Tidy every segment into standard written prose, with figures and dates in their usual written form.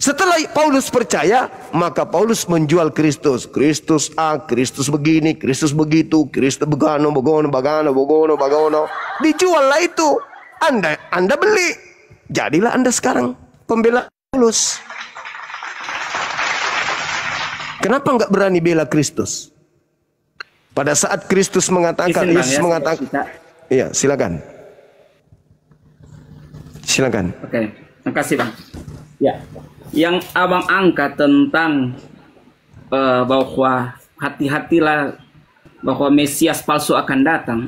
Setelah Paulus percaya, maka Paulus menjual Kristus. Kristus A, Kristus begini, Kristus begitu, Kristus begano. Dijuallah itu. Anda beli. Jadilah Anda sekarang pembela Paulus. Kenapa nggak berani bela Kristus? Pada saat Kristus mengatakan, Yesus mengatakan, iya, silakan. Silakan. Oke, terima kasih Bang. Ya, yang Abang angkat tentang bahwa hati-hatilah bahwa Mesias palsu akan datang.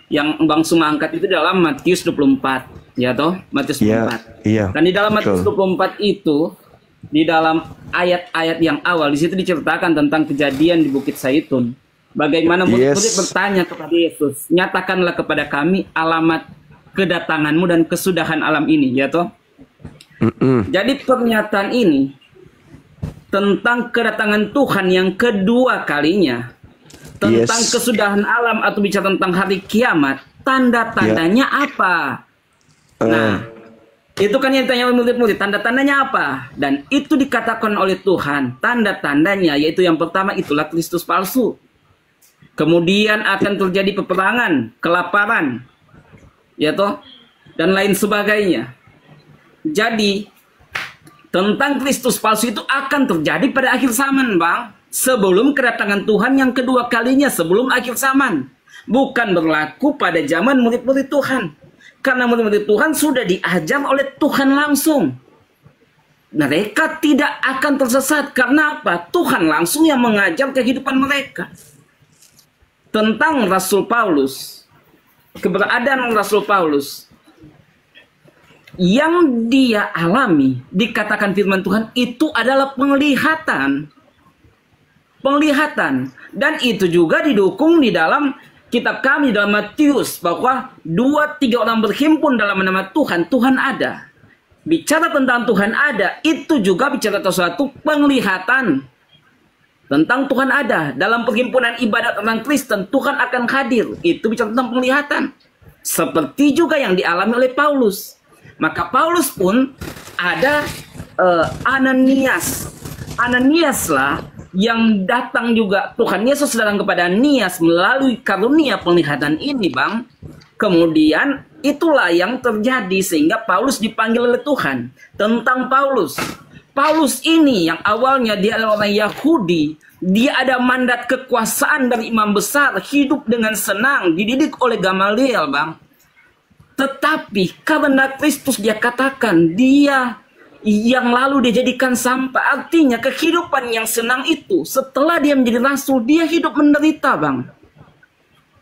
Yang Bang Suma angkat itu dalam Matius 24, ya toh? Matius 24. Iya. Dan di dalam Matius 24 itu, di dalam ayat-ayat yang awal, di situ diceritakan tentang kejadian di Bukit Zaitun. Bagaimana murid-murid bertanya kepada Yesus, nyatakanlah kepada kami alamat kedatanganmu dan kesudahan alam ini, ya toh? Jadi pernyataan ini tentang kedatangan Tuhan yang kedua kalinya, tentang kesudahan alam atau bicara tentang hari kiamat, tanda-tandanya apa? Nah, itu kan yang ditanya oleh murid-murid, tanda-tandanya apa? Dan itu dikatakan oleh Tuhan, tanda-tandanya yaitu yang pertama itulah Kristus palsu. Kemudian akan terjadi peperangan, kelaparan, ya toh, dan lain sebagainya. Jadi tentang Kristus palsu itu akan terjadi pada akhir zaman, Bang. Sebelum kedatangan Tuhan yang kedua kalinya, sebelum akhir zaman. Bukan berlaku pada zaman murid-murid Tuhan. Karena murid-murid Tuhan sudah diajar oleh Tuhan langsung. Mereka tidak akan tersesat. Karena apa? Tuhan langsung yang mengajar kehidupan mereka. Tentang Rasul Paulus, keberadaan Rasul Paulus yang dia alami, dikatakan firman Tuhan itu adalah penglihatan. Dan itu juga didukung di dalam kitab kami dalam Matius, bahwa 2-3 orang berhimpun dalam nama Tuhan, Tuhan ada. Bicara tentang Tuhan ada, itu juga bicara tentang suatu penglihatan. Tentang Tuhan ada. Dalam perhimpunan ibadat orang Kristen, Tuhan akan hadir. Itu bicara tentang penglihatan. Seperti juga yang dialami oleh Paulus. Maka Paulus pun ada Ananias. Ananias lah yang datang juga. Tuhan Yesus datang kepada Ananias melalui karunia penglihatan ini, Bang. Kemudian itulah yang terjadi sehingga Paulus dipanggil oleh Tuhan. Tentang Paulus. Paulus ini yang awalnya dia adalah orang Yahudi, dia ada mandat kekuasaan dari imam besar, hidup dengan senang, dididik oleh Gamaliel, Bang. Tetapi karena Kristus dia katakan, dia yang lalu dia jadikan sampah. Artinya kehidupan yang senang itu, setelah dia menjadi rasul, dia hidup menderita, Bang.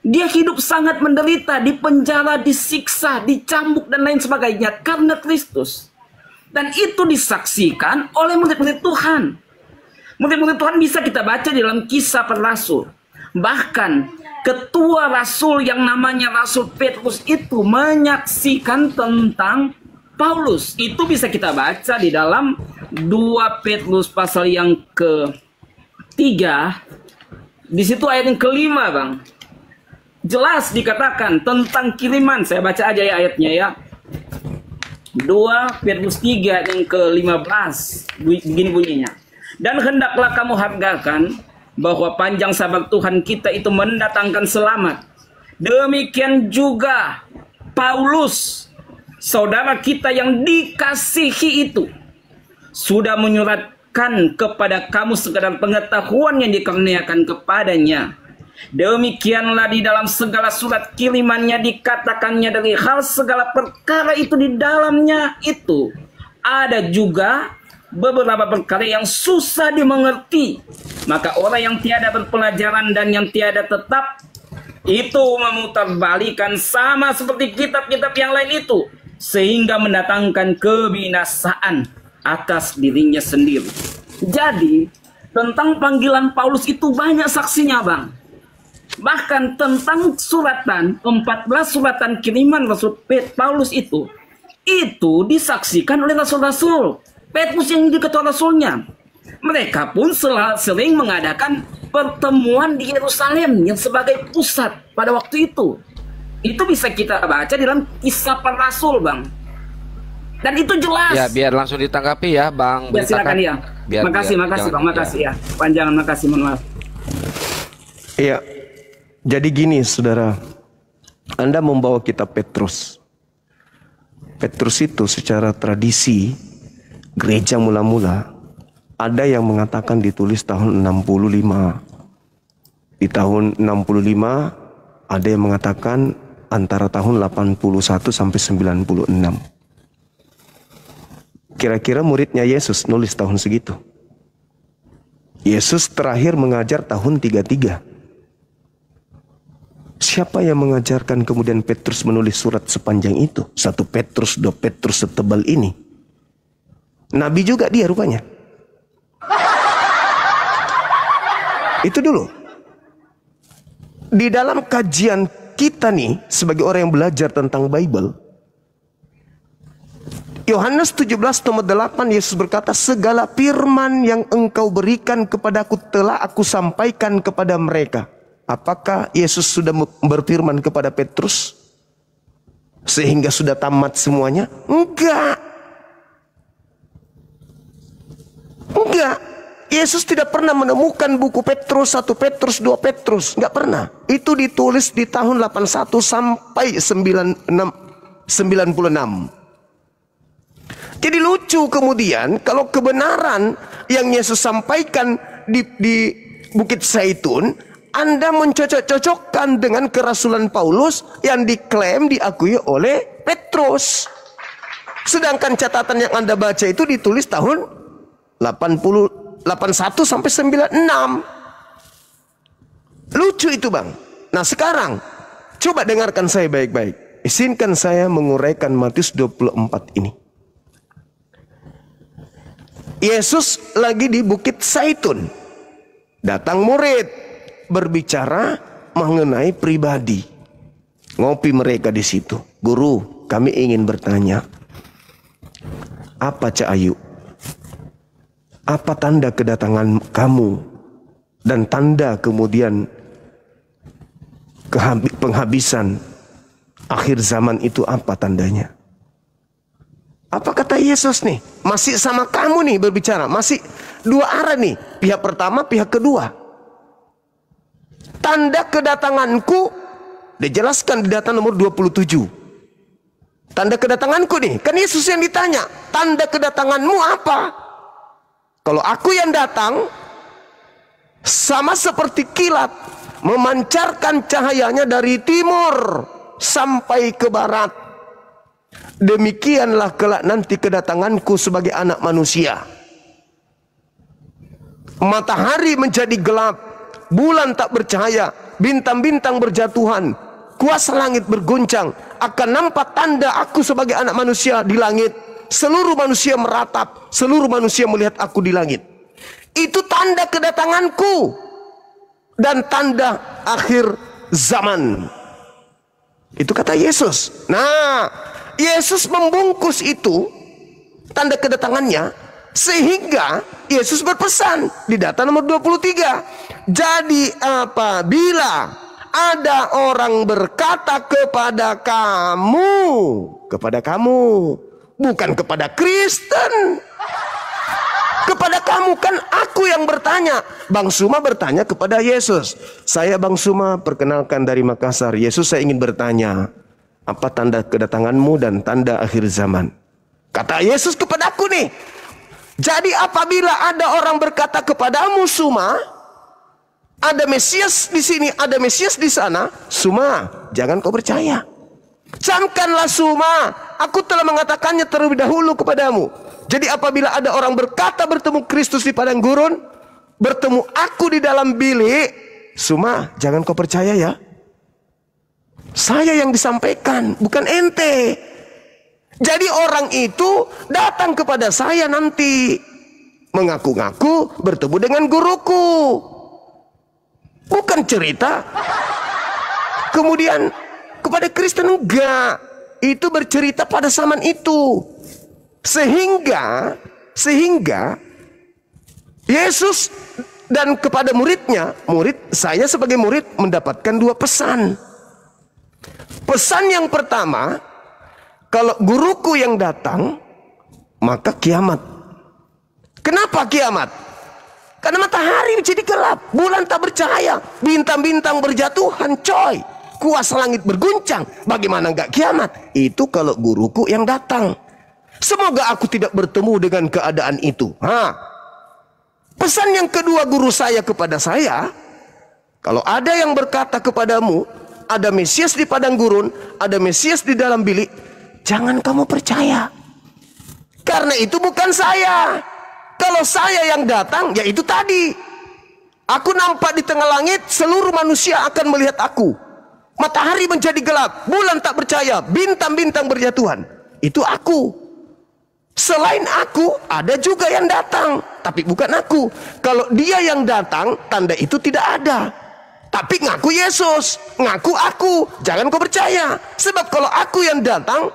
Dia hidup sangat menderita, di penjara, disiksa, dicambuk, dan lain sebagainya, karena Kristus. Dan itu disaksikan oleh murid-murid Tuhan. Murid-murid Tuhan bisa kita baca di dalam Kisah Para Rasul. Bahkan ketua rasul yang namanya Rasul Petrus itu menyaksikan tentang Paulus. Itu bisa kita baca di dalam 2 Petrus pasal yang ke-3. Di situ ayat yang ke-5, Bang. Jelas dikatakan tentang kiriman. Saya baca aja ya ayatnya ya. 2 Petrus 3 yang ke-15 begini bunyinya. Dan hendaklah kamu hargakan bahwa panjang sabar Tuhan kita itu mendatangkan selamat. Demikian juga Paulus, saudara kita yang dikasihi itu, sudah menyuratkan kepada kamu sekadar pengetahuan yang dikaruniakan kepadanya. Demikianlah di dalam segala surat kirimannya dikatakannya dari hal segala perkara itu di dalamnya itu ada juga beberapa perkara yang susah dimengerti. Maka orang yang tiada berpelajaran dan yang tiada tetap itu memutarbalikan sama seperti kitab-kitab yang lain itu, sehingga mendatangkan kebinasaan atas dirinya sendiri. Jadi tentang panggilan Paulus itu banyak saksinya, Bang. Bahkan tentang suratan, 14 suratan kiriman Rasul Paulus itu disaksikan oleh rasul-rasul. Petrus yang jadi ketua rasulnya. Mereka pun sering mengadakan pertemuan di Yerusalem yang sebagai pusat pada waktu itu. Itu bisa kita baca dalam Kisah Para Rasul, Bang. Dan itu jelas. Ya, biar langsung ditanggapi ya, Bang. Ya, silakan ya. Makasih Bang, makasih ya. Panjangan, makasih, mohon maaf. Iya. Jadi gini, saudara. Anda membawa kitab Petrus. Petrus itu secara tradisi gereja mula-mula ada yang mengatakan ditulis tahun 65. Di tahun 65 ada yang mengatakan antara tahun 81 sampai 96. Kira-kira muridnya Yesus nulis tahun segitu. Yesus terakhir mengajar tahun 33. Siapa yang mengajarkan kemudian Petrus menulis surat sepanjang itu? 1 Petrus, 2 Petrus setebal ini. Nabi juga dia rupanya. Itu dulu. Di dalam kajian kita nih, sebagai orang yang belajar tentang Bible, Yohanes 17 nomor 8, Yesus berkata, segala firman yang engkau berikan kepadaku telah aku sampaikan kepada mereka. Apakah Yesus sudah berfirman kepada Petrus sehingga sudah tamat semuanya? Enggak. Yesus tidak pernah menemukan buku Petrus, 1 Petrus, 2 Petrus. Enggak pernah. Itu ditulis di tahun 81 sampai 96. Jadi lucu kemudian kalau kebenaran yang Yesus sampaikan di Bukit Zaitun, Anda mencocok-cocokkan dengan kerasulan Paulus yang diklaim diakui oleh Petrus. Sedangkan catatan yang Anda baca itu ditulis tahun 81 sampai 96. Lucu itu Bang. Nah sekarang coba dengarkan saya baik-baik. Izinkan saya menguraikan Matius 24 ini. Yesus lagi di Bukit Zaitun. Datang murid berbicara mengenai pribadi. Ngopi mereka di situ. Guru, kami ingin bertanya. Apa Cak Ayu? Apa tanda kedatangan kamu dan tanda kemudian penghabisan akhir zaman itu apa tandanya? Apa kata Yesus nih? Masih sama kamu nih berbicara. Masih dua arah nih. Pihak pertama, pihak kedua. Tanda kedatanganku dijelaskan di data nomor 27. Tanda kedatanganku nih. Kan Yesus yang ditanya. Tanda kedatanganmu apa? Kalau aku yang datang, sama seperti kilat, memancarkan cahayanya dari timur sampai ke barat. Demikianlah kelak nanti kedatanganku sebagai anak manusia. Matahari menjadi gelap, bulan tak bercahaya, bintang-bintang berjatuhan, kuasa langit berguncang. Akan nampak tanda aku sebagai anak manusia di langit. Seluruh manusia meratap, seluruh manusia melihat aku di langit. Itu tanda kedatanganku dan tanda akhir zaman. Itu kata Yesus. Nah, Yesus membungkus itu tanda kedatangannya sehingga Yesus berpesan di data nomor 23. Jadi apabila ada orang berkata kepada kamu, bukan kepada Kristen, kepada kamu, kan aku yang bertanya. Bang Suma bertanya kepada Yesus. Saya Bang Suma, perkenalkan dari Makassar. Yesus, saya ingin bertanya, apa tanda kedatanganmu dan tanda akhir zaman? Kata Yesus kepada aku nih. Jadi apabila ada orang berkata kepadamu, Suma, ada Mesias di sini, ada Mesias di sana, Suma, jangan kau percaya. Camkanlah Suma, aku telah mengatakannya terlebih dahulu kepadamu. Jadi apabila ada orang berkata bertemu Kristus di padang gurun, bertemu aku di dalam bilik, Suma, jangan kau percaya ya. Saya yang disampaikan, bukan ente. Jadi orang itu datang kepada saya nanti, mengaku-ngaku bertemu dengan guruku. Bukan cerita kemudian kepada Kristen, enggak. Itu bercerita pada zaman itu. Sehingga Yesus dan kepada muridnya, saya sebagai murid mendapatkan dua pesan. Pesan yang pertama, kalau guruku yang datang, maka kiamat. Kenapa kiamat? Karena matahari menjadi gelap, bulan tak bercahaya, bintang-bintang berjatuhan, coy. Kuasa langit berguncang. Bagaimana enggak kiamat? Itu kalau guruku yang datang. Semoga aku tidak bertemu dengan keadaan itu. Pesan yang kedua guru saya kepada saya, kalau ada yang berkata kepadamu, ada Mesias di padang gurun, ada Mesias di dalam bilik, jangan kamu percaya. Karena itu bukan saya. Kalau saya yang datang, ya itu tadi. Aku nampak di tengah langit, seluruh manusia akan melihat aku. Matahari menjadi gelap, bulan tak bercahaya, bintang-bintang berjatuhan. Itu aku. Selain aku, ada juga yang datang. Tapi bukan aku. Kalau dia yang datang, tanda itu tidak ada. Tapi ngaku Yesus, ngaku aku. Jangan kau percaya. Sebab kalau aku yang datang,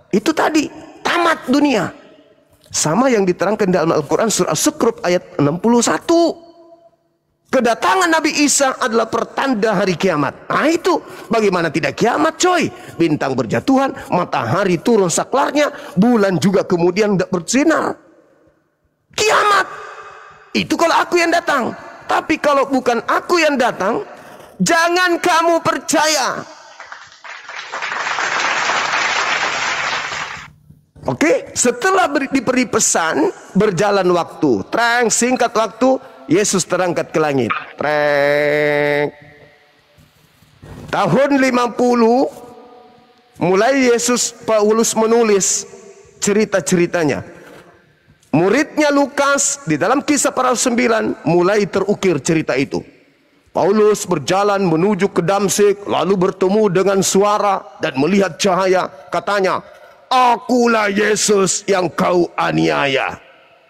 itu tadi, tamat dunia. Sama yang diterangkan dalam Al-Quran surah As-Zukhruf ayat 61. Kedatangan Nabi Isa adalah pertanda hari kiamat. Nah itu, bagaimana tidak kiamat coy? Bintang berjatuhan, matahari turun saklarnya, bulan juga kemudian tidak bersinar. Kiamat. Itu kalau aku yang datang. Tapi kalau bukan aku yang datang, jangan kamu percaya. Oke, setelah diberi pesan, berjalan waktu. Singkat waktu, Yesus terangkat ke langit. Tahun 50, mulai Paulus menulis cerita-ceritanya. Muridnya Lukas di dalam Kisah Para Rasul 9 mulai terukir cerita itu. Paulus berjalan menuju ke Damsyik, lalu bertemu dengan suara dan melihat cahaya. Katanya, akulah Yesus yang kau aniaya.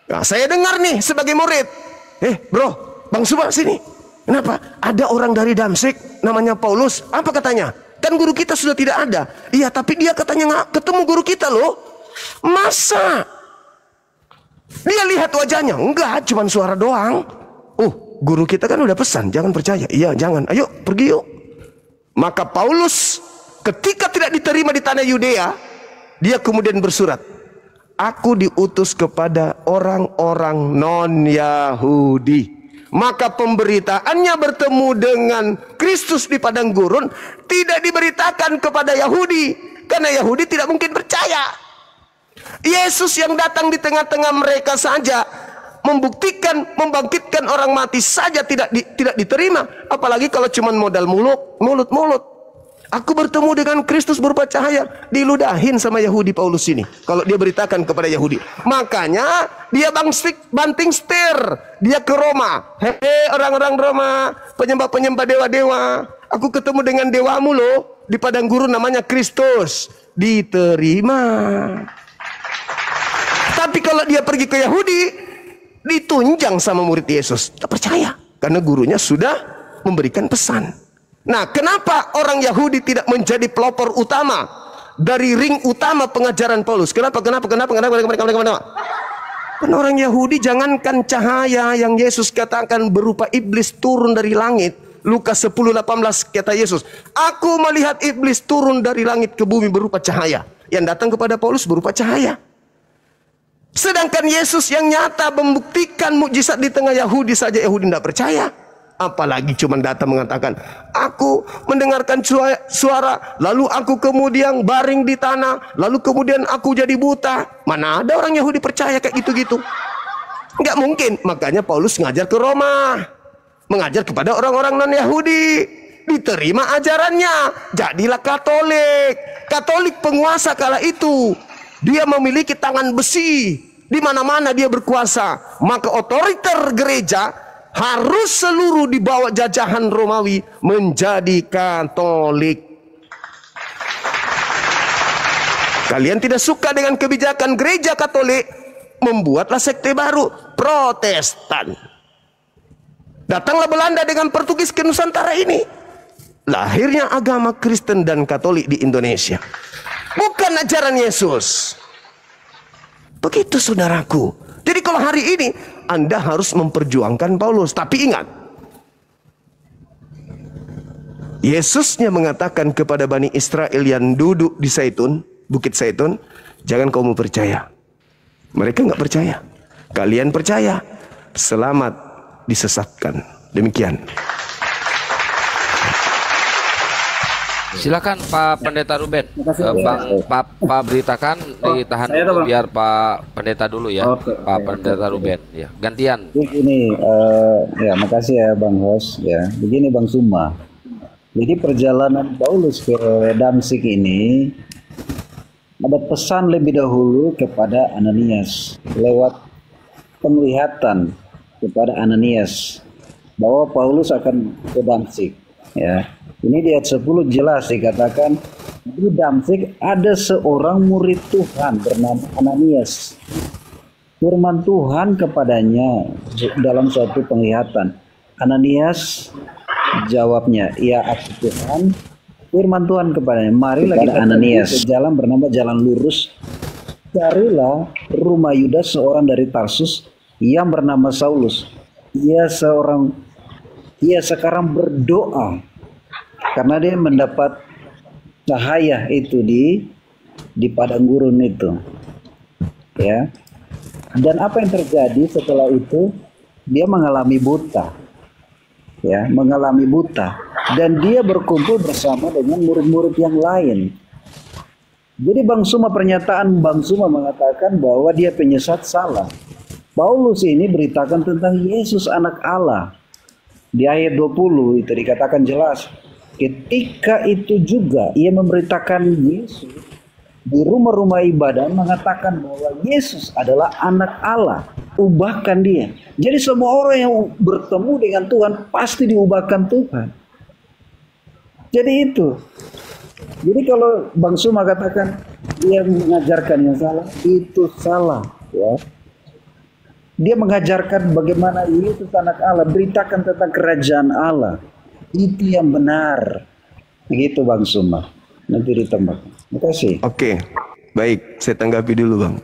Nah, saya dengar nih sebagai murid. Bro, Bang Suma sini. Kenapa? Ada orang dari Damsyik namanya Paulus. Apa katanya? Kan guru kita sudah tidak ada. Iya, tapi dia katanya nggak ketemu guru kita loh. Masa? Dia lihat wajahnya. Enggak, cuma suara doang. Guru kita kan udah pesan, jangan percaya. Iya, jangan. Ayo, pergi yuk. Maka Paulus ketika tidak diterima di tanah Yudea, dia kemudian bersurat. Aku diutus kepada orang-orang non-Yahudi. Maka pemberitaannya bertemu dengan Kristus di padang gurun tidak diberitakan kepada Yahudi, karena Yahudi tidak mungkin percaya. Yesus yang datang di tengah-tengah mereka saja membangkitkan orang mati saja tidak diterima, apalagi kalau cuma modal mulut. Aku bertemu dengan Kristus berupa cahaya, diludahin sama Yahudi Paulus ini. Kalau dia beritakan kepada Yahudi, makanya dia banting setir, dia ke Roma. Hei orang-orang Roma, penyembah-penyembah dewa-dewa, aku ketemu dengan dewamu loh di padang gurun namanya Kristus. Diterima. Tapi kalau dia pergi ke Yahudi, ditunjang sama murid Yesus. Tak percaya, karena gurunya sudah memberikan pesan. Nah, kenapa orang Yahudi tidak menjadi pelopor utama dari ring utama pengajaran Paulus? Kenapa? Karena orang Yahudi jangankan cahaya yang Yesus katakan berupa iblis turun dari langit. Lukas 10:18 kata Yesus, aku melihat iblis turun dari langit ke bumi berupa cahaya. Yang datang kepada Paulus berupa cahaya. Sedangkan Yesus yang nyata membuktikan mukjizat di tengah Yahudi saja Yahudi tidak percaya. Apalagi cuma datang mengatakan, aku mendengarkan suara, lalu aku kemudian baring di tanah, lalu kemudian aku jadi buta. Mana ada orang Yahudi percaya kayak gitu-gitu? Nggak mungkin. Makanya Paulus ngajar ke Roma, mengajar kepada orang-orang non-Yahudi. Diterima ajarannya, jadilah Katolik. Katolik penguasa kala itu. Dia memiliki tangan besi, di mana-mana dia berkuasa. Maka otoriter gereja harus seluruh di bawah jajahan Romawi menjadi Katolik. Kalian tidak suka dengan kebijakan gereja Katolik, membuatlah sekte baru, Protestan. Datanglah Belanda dengan Portugis ke Nusantara ini. Lahirnya agama Kristen dan Katolik di Indonesia. Bukan ajaran Yesus. Begitu saudaraku. Jadi kalau hari ini Anda harus memperjuangkan Paulus. Tapi ingat, Yesusnya mengatakan kepada Bani Israel yang duduk di Bukit Zaitun, jangan kamu percaya. Mereka nggak percaya. Kalian percaya. Selamat disesatkan. Demikian. Silakan Pak Pendeta Ruben. Pak beritakan ditahan Saya dulu tuh, Bang. biar Pak Pendeta dulu ya. Oke, Pak Pendeta Ruben. Ya, gantian. Begini, ya makasih ya Bang Hos ya. Begini Bang Suma. Jadi perjalanan Paulus ke Damsik ini ada pesan lebih dahulu kepada Ananias lewat penglihatan kepada Ananias bahwa Paulus akan ke Damsik. Ya, ini di ayat 10 jelas dikatakan di Damsik ada seorang murid Tuhan bernama Ananias. Firman Tuhan kepadanya dalam suatu penglihatan. Ananias jawabnya, "Ya aku Tuhan." Firman Tuhan kepadanya, "Marilah kita Ananias ke jalan bernama Jalan Lurus. Carilah rumah Yudas seorang dari Tarsus yang bernama Saulus. Ia sekarang berdoa karena dia mendapat cahaya itu di padang gurun itu." Ya. Dan apa yang terjadi setelah itu? Dia mengalami buta. Ya, mengalami buta. Dan dia berkumpul bersama dengan murid-murid yang lain. Jadi Bang Suma, pernyataan Bang Suma mengatakan bahwa dia penyesat salah. Paulus ini beritakan tentang Yesus anak Allah. Di ayat 20 itu dikatakan jelas. Ketika itu juga ia memberitakan Yesus di rumah-rumah ibadah, mengatakan bahwa Yesus adalah anak Allah. Ubahkan dia. Jadi semua orang yang bertemu dengan Tuhan pasti diubahkan Tuhan. Jadi itu. Jadi kalau Bang Suma katakan dia mengajarkan yang salah, itu salah, ya. Dia mengajarkan bagaimana Yesus anak Allah, beritakan tentang kerajaan Allah. Itu yang benar. Begitu Bang Suma. Nanti ditambahkan. Terima kasih. Oke, baik, saya tanggapi dulu Bang.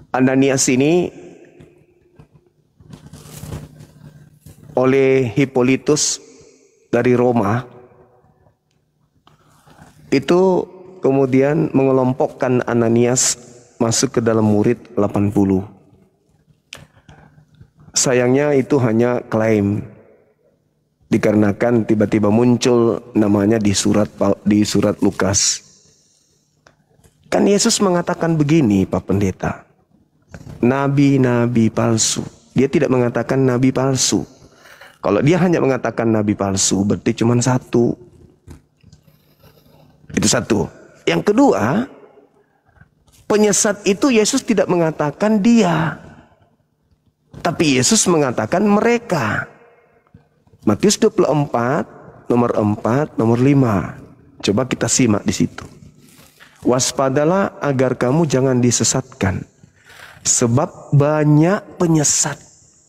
Ananias ini oleh Hippolytus dari Roma itu kemudian mengelompokkan Ananias masuk ke dalam murid 80. Sayangnya itu hanya klaim, dikarenakan tiba-tiba muncul namanya di surat Lukas. Kan Yesus mengatakan begini Pak Pendeta, nabi-nabi palsu. Dia tidak mengatakan nabi palsu. Kalau dia hanya mengatakan nabi palsu, berarti cuma satu. Itu satu. Yang kedua, penyesat itu Yesus tidak mengatakan dia, tapi Yesus mengatakan mereka. Matius 24, nomor 4, nomor 5. Coba kita simak di situ. Waspadalah agar kamu jangan disesatkan. Sebab banyak penyesat.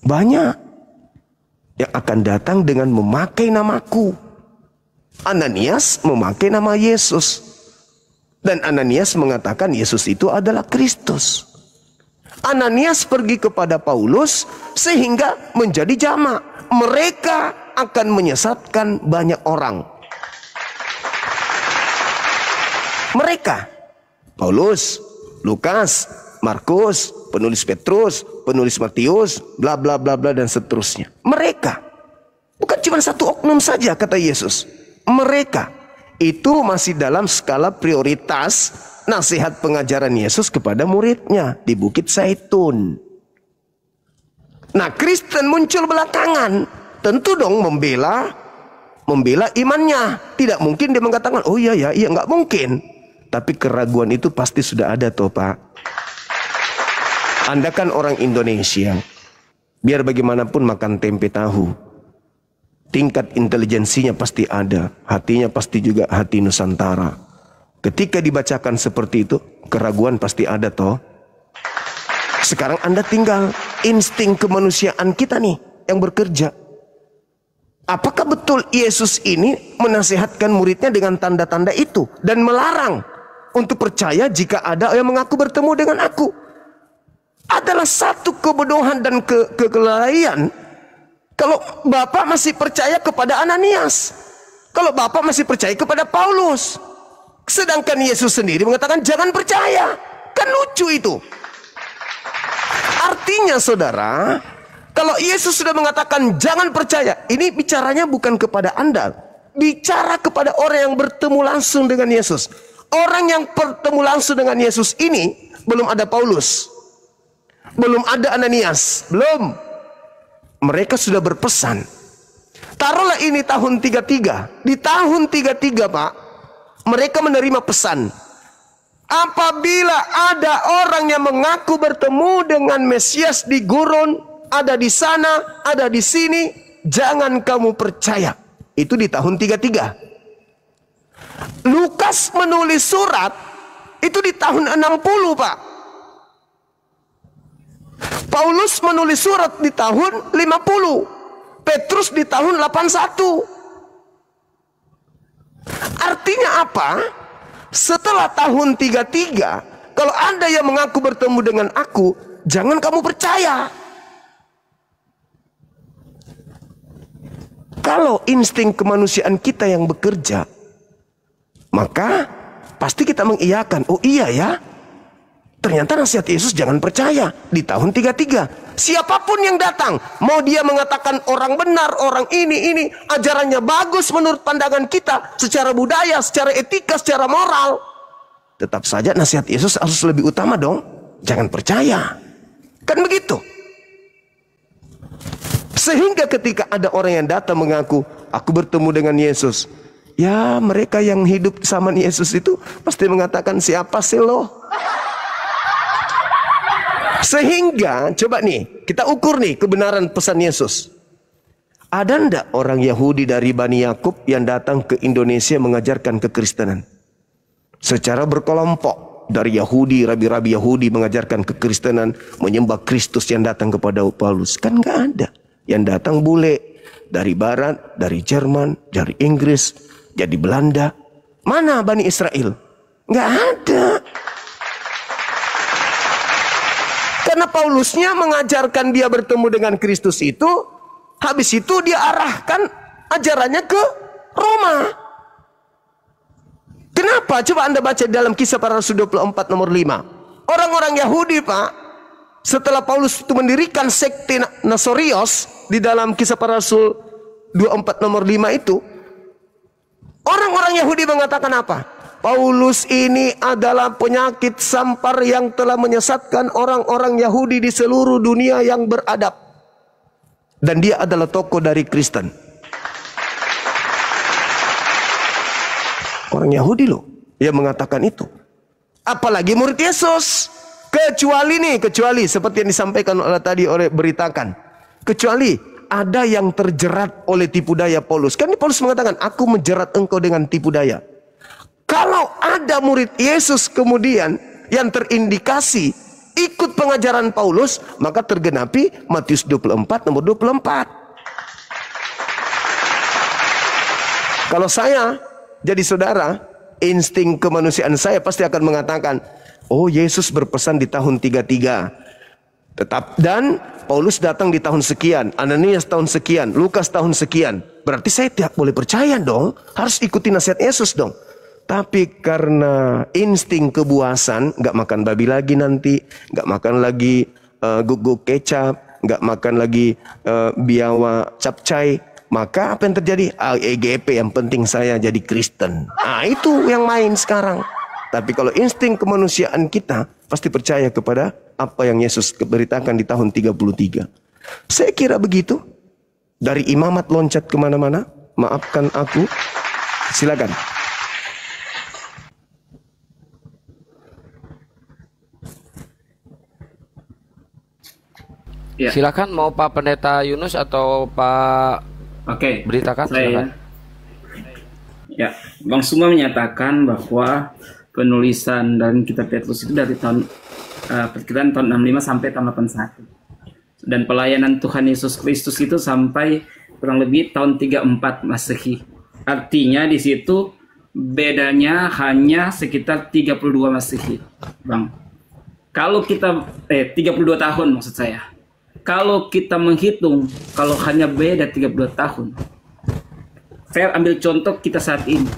Banyak. Yang akan datang dengan memakai namaku. Ananias memakai nama Yesus. Dan Ananias mengatakan Yesus itu adalah Kristus. Ananias pergi kepada Paulus sehingga menjadi jamak. Mereka akan menyesatkan banyak orang. Mereka, Paulus, Lukas, Markus, penulis Petrus, penulis Matius, bla bla bla bla dan seterusnya. Mereka, bukan cuma satu oknum saja kata Yesus. Mereka itu masih dalam skala prioritas nasihat pengajaran Yesus kepada muridnya di Bukit Zaitun. Nah, Kristen muncul belakangan, tentu dong membela imannya. Tidak mungkin dia mengatakan, oh iya nggak mungkin. Tapi keraguan itu pasti sudah ada toh Pak. Anda kan orang Indonesia, biar bagaimanapun makan tempe tahu, tingkat intelijensinya pasti ada, hatinya pasti juga hati Nusantara. Ketika dibacakan seperti itu, keraguan pasti ada toh. Sekarang Anda tinggal insting kemanusiaan kita nih yang bekerja. Apakah betul Yesus ini menasihatkan muridnya dengan tanda-tanda itu dan melarang untuk percaya jika ada yang mengaku bertemu dengan aku? Adalah satu kebodohan dan kelalaian kalau Bapak masih percaya kepada Ananias, kalau Bapak masih percaya kepada Paulus, sedangkan Yesus sendiri mengatakan jangan percaya. Kan lucu itu. Artinya saudara, kalau Yesus sudah mengatakan jangan percaya, ini bicaranya bukan kepada Anda, bicara kepada orang yang bertemu langsung dengan Yesus. Orang yang bertemu langsung dengan Yesus ini belum ada Paulus, belum ada Ananias, belum. Mereka sudah berpesan. Taruhlah ini tahun 33. Di tahun 33 Pak, mereka menerima pesan. Apabila ada orang yang mengaku bertemu dengan Mesias di gurun, ada di sana, ada di sini, jangan kamu percaya. Itu di tahun 33. Lukas menulis surat itu di tahun 60 Pak. Paulus menulis surat di tahun 50. Petrus di tahun 81. Artinya apa? Setelah tahun 33, kalau Anda yang mengaku bertemu dengan aku, jangan kamu percaya. Kalau insting kemanusiaan kita yang bekerja, maka pasti kita mengiyakan. Oh iya ya, ternyata nasihat Yesus jangan percaya di tahun 33. Siapapun yang datang, mau dia mengatakan orang benar, orang ini, ajarannya bagus menurut pandangan kita, secara budaya, secara etika, secara moral, tetap saja nasihat Yesus harus lebih utama dong. Jangan percaya. Kan begitu. Sehingga ketika ada orang yang datang mengaku, aku bertemu dengan Yesus, ya mereka yang hidup sama Yesus itu pasti mengatakan, siapa sih lo? Sehingga coba nih kita ukur nih kebenaran pesan Yesus. Ada ndak orang Yahudi dari Bani Yakub yang datang ke Indonesia mengajarkan kekristenan? Secara berkelompok, dari Yahudi, rabi-rabi Yahudi mengajarkan kekristenan, menyembah Kristus yang datang kepada Paulus. Kan nggak ada. Yang datang bule dari Barat, dari Jerman, dari Inggris, jadi Belanda. Mana Bani Israel? Nggak ada. Karena Paulusnya mengajarkan dia bertemu dengan Kristus itu, habis itu dia arahkan ajarannya ke Roma. Kenapa? Coba Anda baca dalam Kisah Para Rasul 24 nomor 5. Orang-orang Yahudi Pak, setelah Paulus itu mendirikan sekte Nasorios di dalam Kisah Para Rasul 24 nomor 5 itu, orang-orang Yahudi mengatakan apa? Paulus ini adalah penyakit sampar yang telah menyesatkan orang-orang Yahudi di seluruh dunia yang beradab. Dan dia adalah tokoh dari Kristen. Orang Yahudi loh yang mengatakan itu. Apalagi murid Yesus. Kecuali seperti yang disampaikan tadi oleh beritakan. Kecuali ada yang terjerat oleh tipu daya Paulus. Kan Paulus mengatakan, aku menjerat engkau dengan tipu daya. Kalau ada murid Yesus kemudian yang terindikasi ikut pengajaran Paulus, maka tergenapi Matius 24 nomor 24. Kalau saya jadi saudara, insting kemanusiaan saya pasti akan mengatakan, oh Yesus berpesan di tahun 33. Dan Paulus datang di tahun sekian, Ananias tahun sekian, Lukas tahun sekian. Berarti saya tidak boleh percaya dong, harus ikuti nasihat Yesus dong. Tapi karena insting kebuasan, nggak makan babi lagi nanti, nggak makan lagi guguk kecap, nggak makan lagi biawa capcay, maka apa yang terjadi? EGP, yang penting saya jadi Kristen. Itu yang main sekarang. Tapi kalau insting kemanusiaan kita, pasti percaya kepada apa yang Yesus beritakan di tahun 33. Saya kira begitu. Dari imamat loncat kemana-mana, maafkan aku. Silakan. Ya. Silakan, mau Pak Pendeta Yunus atau Pak Beritakan, silakan. Ya, Bang Suma menyatakan bahwa penulisan dan kitab Petrus itu dari tahun perkiraan tahun 65 sampai tahun 81. Dan pelayanan Tuhan Yesus Kristus itu sampai kurang lebih tahun 34 Masehi. Artinya di situ bedanya hanya sekitar 32 Masehi, Bang. Kalau kita 32 tahun maksud saya. Kalau kita menghitung, kalau hanya beda 32 tahun, saya ambil contoh kita saat ini.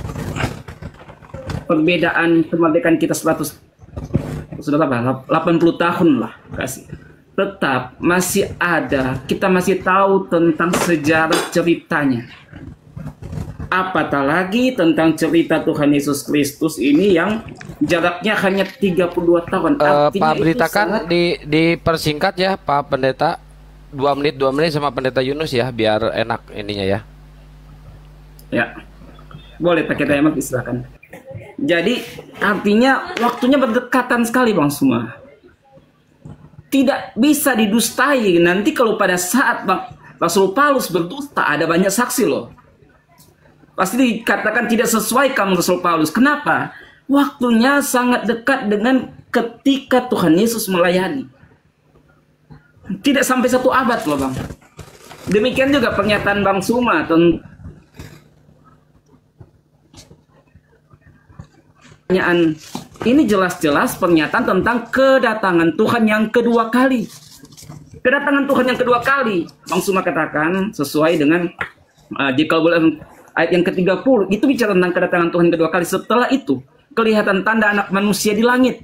Perbedaan kemerdekaan kita 100 sudah berapa? 80 tahun lah kasih. Tetap masih ada, kita masih tahu tentang sejarah ceritanya. Apatah lagi tentang cerita Tuhan Yesus Kristus ini yang jaraknya hanya 32 tahun. Pak beritakan dipersingkat ya Pak Pendeta, 2 menit sama Pendeta Yunus ya, biar enak ininya ya. Ya, boleh pakai timer, silakan. Jadi artinya waktunya berdekatan sekali Bang Suma. Tidak bisa didustai. Nanti kalau pada saat Rasul Paulus berdusta, ada banyak saksi loh. Pasti dikatakan tidak sesuai kamu Rasul Paulus. Kenapa? Waktunya sangat dekat dengan ketika Tuhan Yesus melayani. Tidak sampai 1 abad loh Bang. Demikian juga pernyataan Bang Suma tentang ini jelas-jelas pernyataan tentang kedatangan Tuhan yang kedua kali. Kedatangan Tuhan yang kedua kali. Bang Suma katakan sesuai dengan jika boleh ayat yang ke-30 itu bicara tentang kedatangan Tuhan kedua kali. Setelah itu kelihatan tanda anak manusia di langit.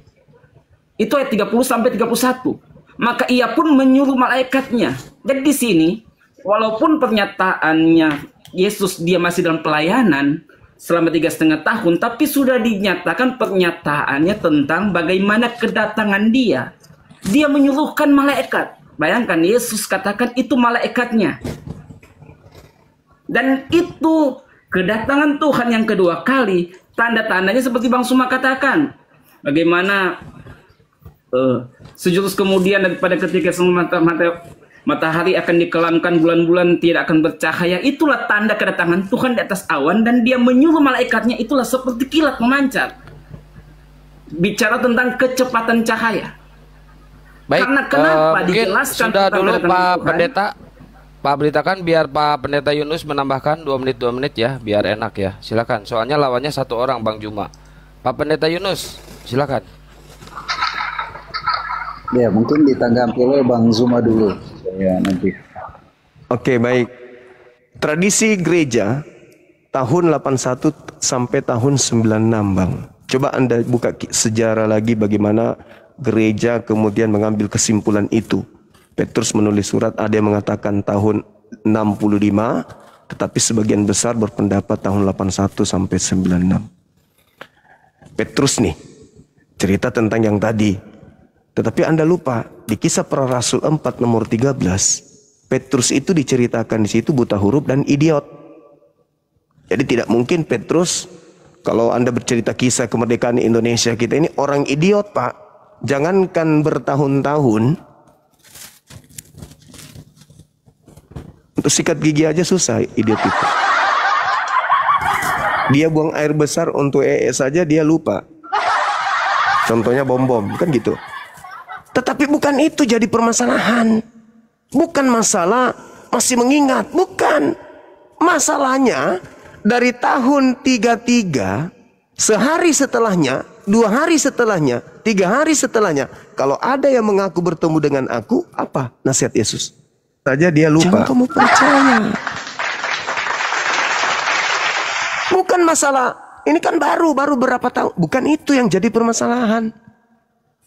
Itu ayat 30 sampai 31. Maka ia pun menyuruh malaikatnya. Jadi di sini walaupun pernyataannya Yesus dia masih dalam pelayanan selama 3,5 tahun, tapi sudah dinyatakan pernyataannya tentang bagaimana kedatangan dia. Dia menyuruhkan malaikat. Bayangkan Yesus katakan itu malaikatnya. Dan itu kedatangan Tuhan yang kedua kali, tanda-tandanya seperti Bang Suma katakan. Bagaimana sejurus kemudian daripada ketika semua matahari akan dikelamkan, bulan-bulan tidak akan bercahaya. Itulah tanda kedatangan Tuhan di atas awan, dan dia menyuruh malaikatnya itulah seperti kilat memancar. Bicara tentang kecepatan cahaya. Baik, karena kenapa mungkin dijelaskan sudah dulu Pak Tuhan? Pendeta. Pak beritakan biar Pak Pendeta Yunus menambahkan 2 menit ya, biar enak ya. Silakan. Soalnya lawannya 1 orang Bang Juma. Pak Pendeta Yunus, silakan. Ya, mungkin ditanggapi oleh Bang Zuma dulu. Ya, nanti. Oke, baik. Tradisi gereja tahun 81 sampai tahun 96, Bang. Coba Anda buka sejarah lagi bagaimana gereja kemudian mengambil kesimpulan itu. Petrus menulis surat, ada yang mengatakan tahun 65, tetapi sebagian besar berpendapat tahun 81 sampai 96. Petrus nih, cerita tentang yang tadi. Tetapi Anda lupa, di Kisah Para Rasul 4 nomor 13, Petrus itu diceritakan di situ buta huruf dan idiot. Jadi tidak mungkin Petrus, kalau Anda bercerita kisah kemerdekaan Indonesia kita ini orang idiot, Pak. Jangankan bertahun-tahun, untuk sikat gigi aja susah idiot itu. Dia buang air besar untuk saja dia lupa. Contohnya bom-bom, kan gitu. Tetapi bukan itu jadi permasalahan. Bukan masalah masih mengingat, bukan. Masalahnya dari tahun 33, sehari setelahnya, 2 hari setelahnya, 3 hari setelahnya, kalau ada yang mengaku bertemu dengan aku, apa nasihat Yesus? Saja dia lupa. Jangan kamu percaya. Bukan masalah, ini kan baru berapa tahun. Bukan itu yang jadi permasalahan.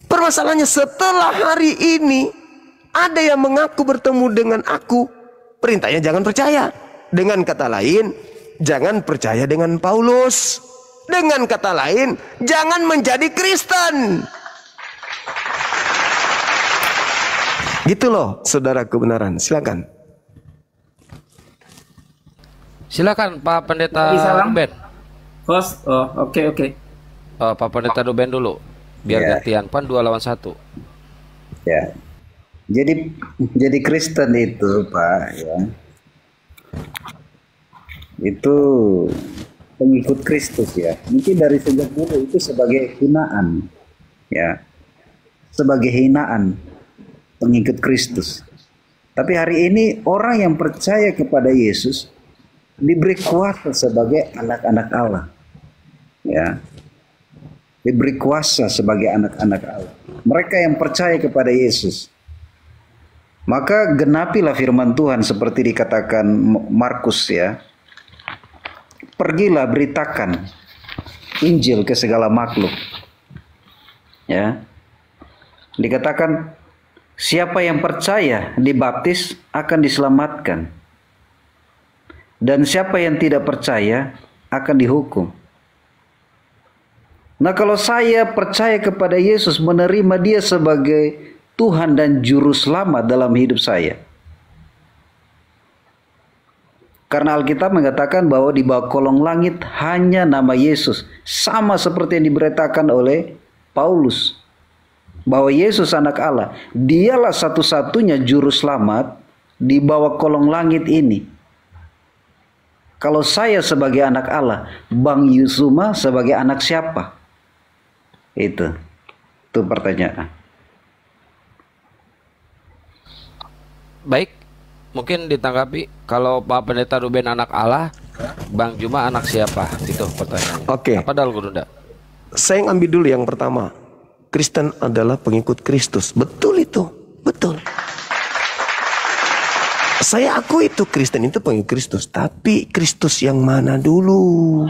Permasalahannya setelah hari ini, ada yang mengaku bertemu dengan aku, perintahnya jangan percaya. Dengan kata lain, jangan percaya dengan Paulus. Dengan kata lain, jangan menjadi Kristen. Gitu loh, saudara kebenaran. Silakan. Silakan Pak Pendeta Ruben. Host, oke. Pak Pendeta Ruben dulu. Biar gantian, Pan 2 lawan 1. Ya. Jadi Kristen itu, Pak, ya. Itu pengikut Kristus ya. Mungkin dari sejak dulu itu sebagai hinaan. Ya. Sebagai hinaan pengikut Kristus. Tapi hari ini orang yang percaya kepada Yesus diberi kuasa sebagai anak-anak Allah. Ya. Diberi kuasa sebagai anak-anak Allah. Mereka yang percaya kepada Yesus. Maka genapilah firman Tuhan seperti dikatakan Markus ya. Pergilah beritakan Injil ke segala makhluk. Ya. dikatakan siapa yang percaya dibaptis akan diselamatkan, dan siapa yang tidak percaya akan dihukum. Nah, kalau saya percaya kepada Yesus, menerima Dia sebagai Tuhan dan Juru Selamat dalam hidup saya. Karena Alkitab mengatakan bahwa di bawah kolong langit hanya nama Yesus. Sama seperti yang diberitakan oleh Paulus. Bahwa Yesus anak Allah. Dialah satu-satunya Juru Selamat di bawah kolong langit ini. Kalau saya sebagai anak Allah, Bang Yusuma sebagai anak siapa? Itu pertanyaan. Baik, mungkin ditanggapi, kalau Pak Pendeta Ruben anak Allah, Bang Juma anak siapa? Itu pertanyaannya. Oke. Apa dal Gurunda? Saya yang ambil dulu yang pertama. Kristen adalah pengikut Kristus. Betul itu, betul. Saya akui itu Kristen itu pengikut Kristus. Tapi Kristus yang mana dulu?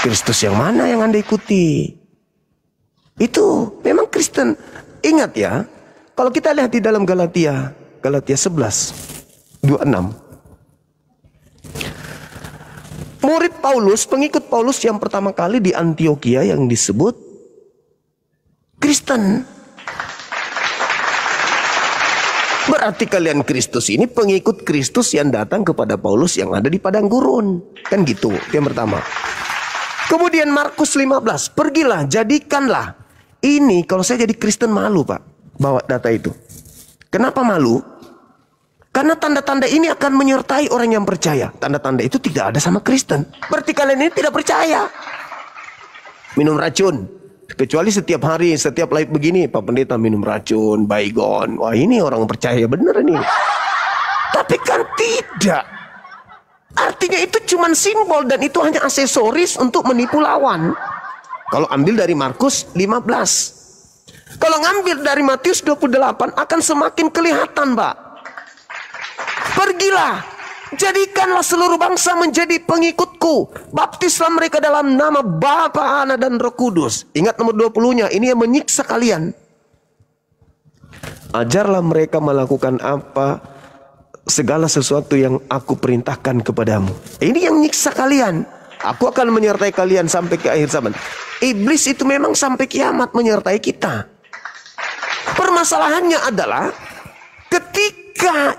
Kristus yang mana yang Anda ikuti? Itu memang Kristen. Ingat ya, kalau kita lihat di dalam Galatia 11:26. Murid Paulus, pengikut Paulus yang pertama kali di Antioquia yang disebut Kristen. Berarti kalian Kristus ini pengikut Kristus yang datang kepada Paulus yang ada di padang gurun. Kan gitu, yang pertama. Kemudian Markus 15, pergilah, jadikanlah. Ini kalau saya jadi Kristen malu Pak, bawa data itu. Kenapa malu? Karena tanda-tanda ini akan menyertai orang yang percaya. Tanda-tanda itu tidak ada sama Kristen. Berarti kalian ini tidak percaya. Minum racun. Kecuali setiap hari, setiap live begini, Pak Pendeta minum racun, baygon. Wah ini orang percaya bener ini. Tapi kan tidak. Artinya itu cuma simbol dan itu hanya aksesoris untuk menipu lawan. Kalau ambil dari Markus 15. Kalau ngambil dari Matius 28 akan semakin kelihatan Pak. Pergilah, jadikanlah seluruh bangsa menjadi pengikutku. Baptislah mereka dalam nama Bapa, Anak dan Roh Kudus. Ingat nomor 20-nya, ini yang menyiksa kalian. Ajarlah mereka melakukan apa segala sesuatu yang aku perintahkan kepadamu. Ini yang menyiksa kalian. Aku akan menyertai kalian sampai ke akhir zaman. Iblis itu memang sampai kiamat menyertai kita. Permasalahannya adalah ketika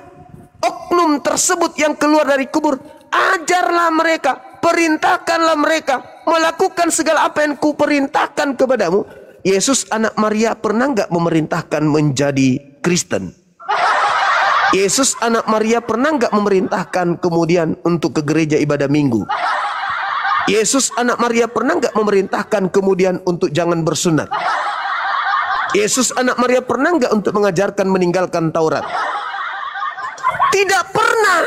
oknum tersebut yang keluar dari kubur, ajarlah mereka, perintahkanlah mereka melakukan segala apa yang kuperintahkan kepadamu. Yesus anak Maria pernah nggak memerintahkan menjadi Kristen? Yesus anak Maria pernah nggak memerintahkan kemudian untuk ke gereja ibadah minggu? Yesus anak Maria pernah nggak memerintahkan kemudian untuk jangan bersunat? Yesus anak Maria pernah nggak untuk mengajarkan meninggalkan Taurat? Tidak pernah.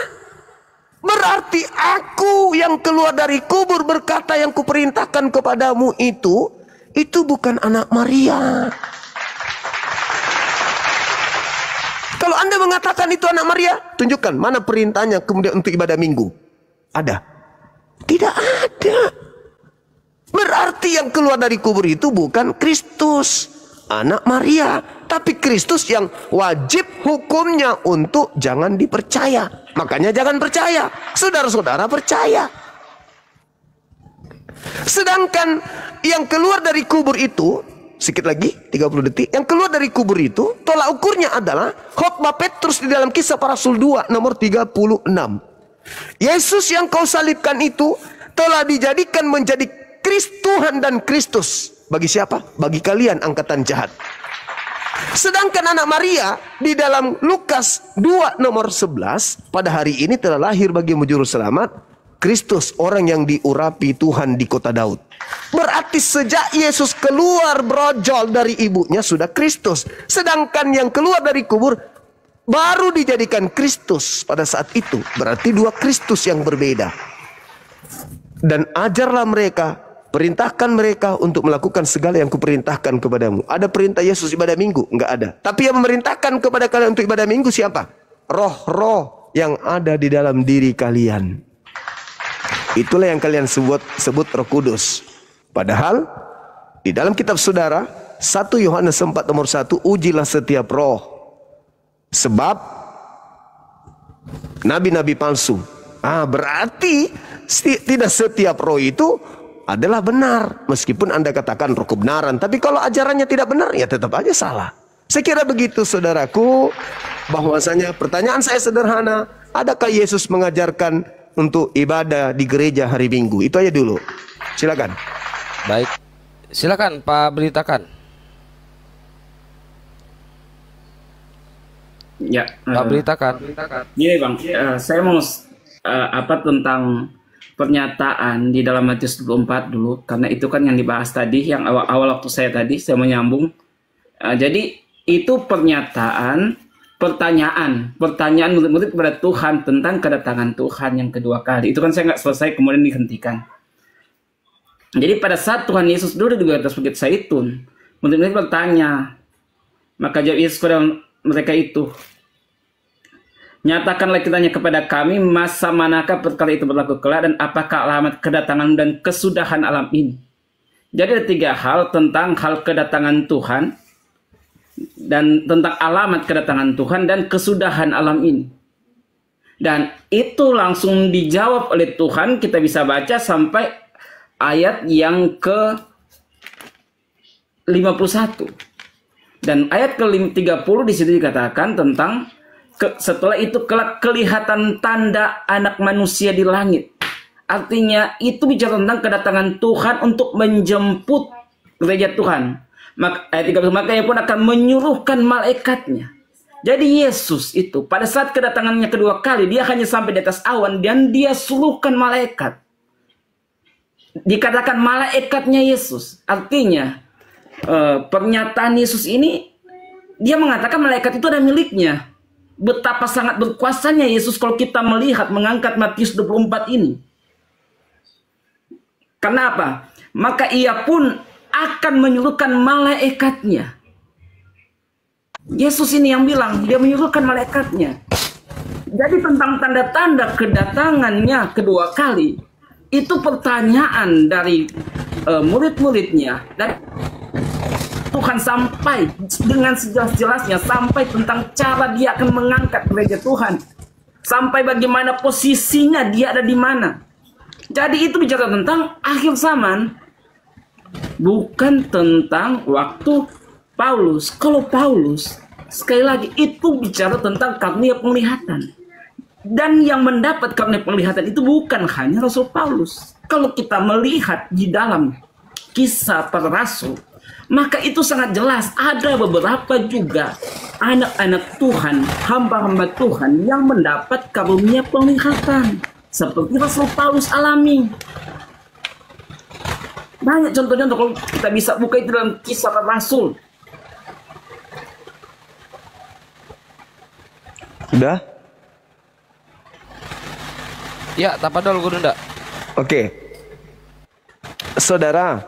Berarti aku yang keluar dari kubur berkata yang kuperintahkan kepadamu itu bukan anak Maria. Kalau Anda mengatakan itu anak Maria, tunjukkan mana perintahnya kemudian untuk ibadah minggu. Ada? Tidak ada. Berarti yang keluar dari kubur itu bukan Kristus, anak Maria, tapi Kristus yang wajib hukumnya untuk jangan dipercaya. Makanya jangan percaya. Saudara-saudara percaya. Sedangkan yang keluar dari kubur itu, sedikit lagi 30 detik, yang keluar dari kubur itu tolak ukurnya adalah khotbah Petrus di dalam Kisah Para Rasul 2 nomor 36. Yesus yang kau salibkan itu telah dijadikan menjadi Tuhan dan Kristus. Bagi siapa? Bagi kalian angkatan jahat. Sedangkan anak Maria di dalam Lukas 2 nomor 11 pada hari ini telah lahir bagi juru selamat Kristus, orang yang diurapi Tuhan di kota Daud. Berarti sejak Yesus keluar brojol dari ibunya sudah Kristus. Sedangkan yang keluar dari kubur baru dijadikan Kristus pada saat itu. Berarti dua Kristus yang berbeda. Dan ajarlah mereka, perintahkan mereka untuk melakukan segala yang kuperintahkan kepadamu. Ada perintah Yesus ibadah minggu? Enggak ada. Tapi yang memerintahkan kepada kalian untuk ibadah minggu siapa? Roh-roh yang ada di dalam diri kalian. Itulah yang kalian sebut Roh Kudus. Padahal di dalam kitab saudara 1 Yohanes 4 nomor 1, ujilah setiap roh. Sebab nabi-nabi palsu. Berarti tidak setiap roh itu adalah benar. Meskipun Anda katakan roh kebenaran, tapi kalau ajarannya tidak benar, ya tetap aja salah. Saya kira begitu saudaraku, bahwasanya pertanyaan saya sederhana, adakah Yesus mengajarkan untuk ibadah di gereja hari Minggu? Itu aja dulu. Silakan. Baik. Silakan Pak beritakan. Ya, Pak beritakan. gini Bang, saya mau tentang pernyataan di dalam Matius 24 dulu, karena itu kan yang dibahas tadi, yang awal waktu saya menyambung. Jadi itu pertanyaan murid-murid kepada Tuhan tentang kedatangan Tuhan yang kedua kali. Itu kan saya nggak selesai, kemudian dihentikan. Jadi pada saat Tuhan Yesus duduk di atas bukit Zaitun, murid-murid bertanya, maka jawab Yesus kepada mereka itu, nyatakanlah kitanya kepada kami, masa manakah perkara itu berlaku kelak, dan apakah alamat kedatangan dan kesudahan alam ini. Jadi ada 3 hal tentang hal kedatangan Tuhan, dan tentang alamat kedatangan Tuhan dan kesudahan alam ini. Dan itu langsung dijawab oleh Tuhan. Kita bisa baca sampai ayat yang ke 51. Dan ayat ke 30 di situ dikatakan tentang setelah itu kelak kelihatan tanda anak manusia di langit. Artinya itu bicara tentang kedatangan Tuhan untuk menjemput gereja Tuhan. Ayat 30, maka ia pun akan menyuruhkan malaikatnya. Jadi Yesus itu pada saat kedatangannya kedua kali, dia hanya sampai di atas awan dan dia suruhkan malaikat. Dikatakan malaikatnya Yesus. Artinya pernyataan Yesus ini, dia mengatakan malaikat itu ada miliknya. Betapa sangat berkuasanya Yesus kalau kita melihat mengangkat Matius 24 ini. Kenapa? Maka ia pun akan menyuruhkan malaikatnya. Yesus ini yang bilang, dia menyuruhkan malaikatnya. Jadi tentang tanda-tanda kedatangannya kedua kali, itu pertanyaan dari murid-muridnya, dan Tuhan sampai dengan sejelas-jelasnya, sampai tentang cara dia akan mengangkat gereja Tuhan, sampai bagaimana posisinya dia ada di mana. Jadi itu bicara tentang akhir zaman, bukan tentang waktu Paulus. Kalau Paulus, sekali lagi, itu bicara tentang karunia penglihatan. Dan yang mendapat karunia penglihatan itu bukan hanya Rasul Paulus. Kalau kita melihat di dalam kisah para rasul, maka itu sangat jelas. Ada beberapa juga anak-anak Tuhan, hamba-hamba Tuhan yang mendapat karunia penglihatan. Seperti Rasul Paulus alami. Banyak contoh-contoh, kalau kita bisa buka itu dalam kisah para rasul. Sudah? Ya, tapadol guru ndak. Oke. Saudara,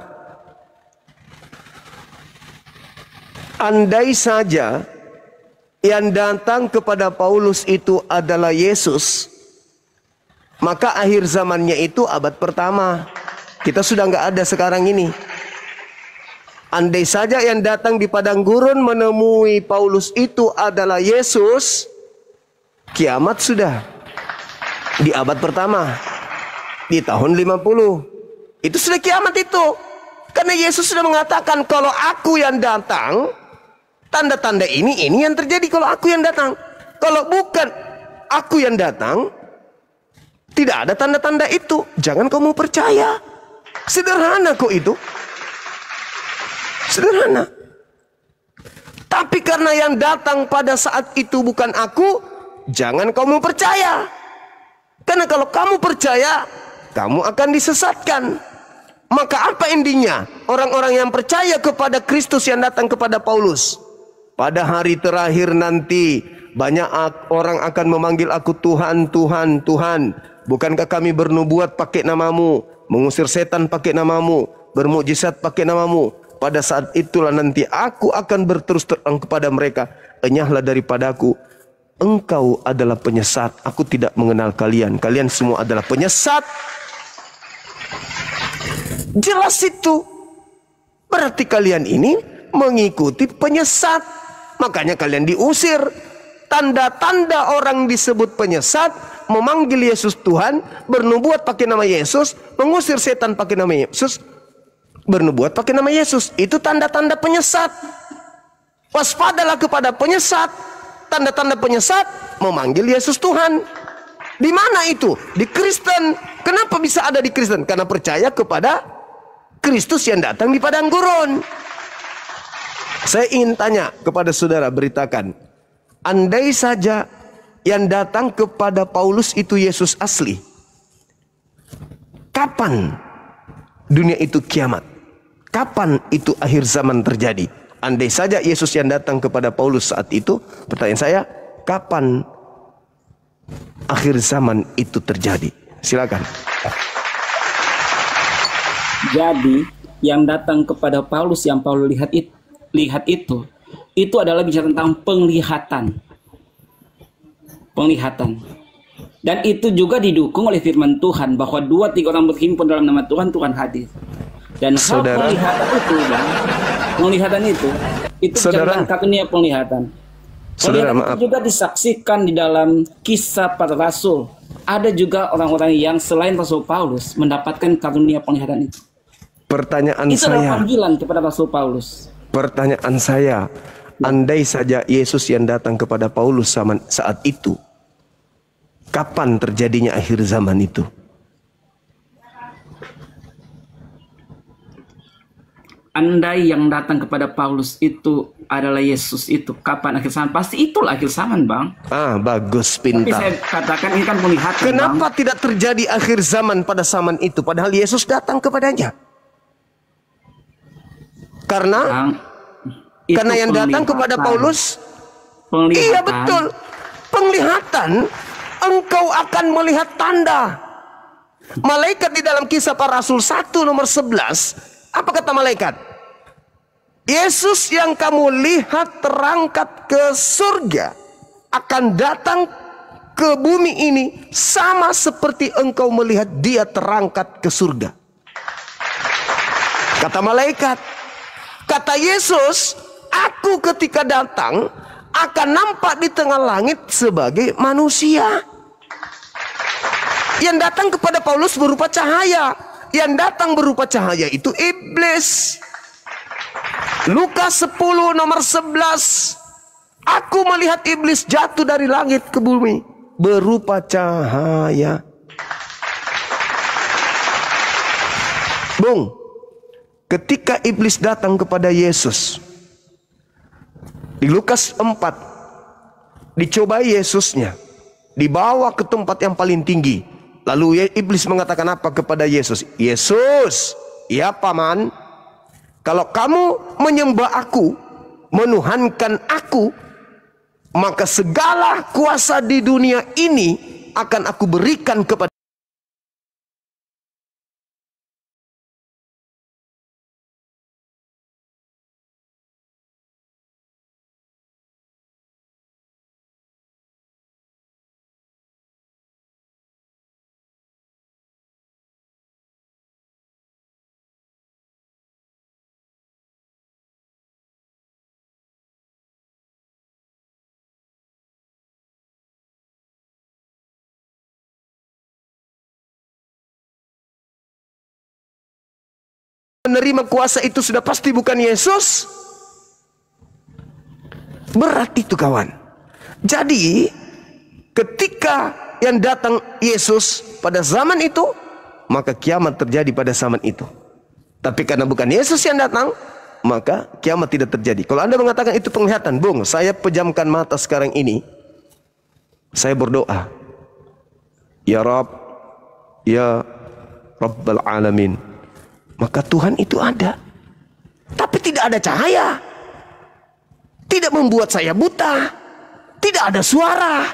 andai saja yang datang kepada Paulus itu adalah Yesus, maka akhir zamannya itu abad pertama. Kita sudah nggak ada sekarang ini. Andai saja yang datang di padang gurun menemui Paulus itu adalah Yesus, kiamat sudah di abad pertama, di tahun 50. Itu sudah kiamat itu. Karena Yesus sudah mengatakan, kalau aku yang datang, tanda-tanda ini yang terjadi kalau aku yang datang. Kalau bukan aku yang datang, tidak ada tanda-tanda itu. Jangan kamu percaya. Sederhana kok itu. Sederhana. Tapi karena yang datang pada saat itu bukan aku, jangan kamu percaya. Karena kalau kamu percaya, kamu akan disesatkan. Maka apa endingnya? Orang-orang yang percaya kepada Kristus yang datang kepada Paulus, pada hari terakhir nanti banyak orang akan memanggil aku Tuhan, Tuhan, Tuhan. Bukankah kami bernubuat pakai namamu, mengusir setan pakai namamu, bermukjizat pakai namamu? Pada saat itulah nanti aku akan berterus terang kepada mereka, enyahlah daripadaku, engkau adalah penyesat, aku tidak mengenal kalian. Kalian semua adalah penyesat. Jelas itu. Berarti kalian ini mengikuti penyesat. Makanya kalian diusir. Tanda-tanda orang disebut penyesat, memanggil Yesus Tuhan, bernubuat pakai nama Yesus, mengusir setan pakai nama Yesus, bernubuat pakai nama Yesus. Itu tanda-tanda penyesat. Waspadalah kepada penyesat. Tanda-tanda penyesat, memanggil Yesus Tuhan. Di mana itu? Di Kristen. Kenapa bisa ada di Kristen? Karena percaya kepada Kristus yang datang di padang gurun. Saya ingin tanya kepada saudara, beritakan, andai saja yang datang kepada Paulus itu Yesus asli, kapan dunia itu kiamat? Kapan itu akhir zaman terjadi? Andai saja Yesus yang datang kepada Paulus saat itu, pertanyaan saya, kapan akhir zaman itu terjadi? Silakan. Jadi yang datang kepada Paulus, yang Paulus lihat itu adalah bicara tentang penglihatan. Dan itu juga didukung oleh firman Tuhan bahwa 2-3 orang berhimpun dalam nama Tuhan, Tuhan hadir. Dan hal penglihatan itu bicara tentang karunia penglihatan. Penglihatan itu juga disaksikan di dalam kisah para rasul. Ada juga orang-orang yang selain Rasul Paulus mendapatkan karunia penglihatan itu. Pertanyaan itu saya, adalah panggilan kepada Rasul Paulus. Pertanyaan saya, andai saja Yesus yang datang kepada Paulus saat itu, kapan terjadinya akhir zaman itu? Andai yang datang kepada Paulus itu adalah Yesus itu, kapan akhir zaman? Pasti itulah akhir zaman, Bang. Ah, bagus, Tapi pintar. saya katakan ini kan penglihatan, Kenapa Bang. tidak terjadi akhir zaman pada zaman itu, padahal Yesus datang kepadanya? Karena Itu yang datang kepada Paulus, iya betul, penglihatan, engkau akan melihat tanda. Malaikat di dalam Kisah Para Rasul 1 nomor 11, apa kata malaikat? Yesus yang kamu lihat terangkat ke surga akan datang ke bumi ini sama seperti engkau melihat dia terangkat ke surga. Kata malaikat. Kata Yesus, aku ketika datang akan nampak di tengah langit sebagai manusia. Yang datang kepada Paulus berupa cahaya. Yang datang berupa cahaya itu iblis. Lukas 10 nomor 11. Aku melihat iblis jatuh dari langit ke bumi berupa cahaya. Bung, ketika iblis datang kepada Yesus di Lukas 4, dicobai Yesusnya, dibawa ke tempat yang paling tinggi. Lalu iblis mengatakan apa kepada Yesus? Yesus, ya paman, kalau kamu menyembah aku, menuhankan aku, maka segala kuasa di dunia ini akan aku berikan kepada. Menerima kuasa itu sudah pasti bukan Yesus. Berat itu kawan. Jadi ketika yang datang Yesus pada zaman itu, maka kiamat terjadi pada zaman itu. Tapi karena bukan Yesus yang datang, maka kiamat tidak terjadi. Kalau Anda mengatakan itu penglihatan, Bung, saya pejamkan mata sekarang ini, saya berdoa, ya Rabb, ya Rabbal Alamin, maka Tuhan itu ada. Tapi tidak ada cahaya. Tidak membuat saya buta. Tidak ada suara.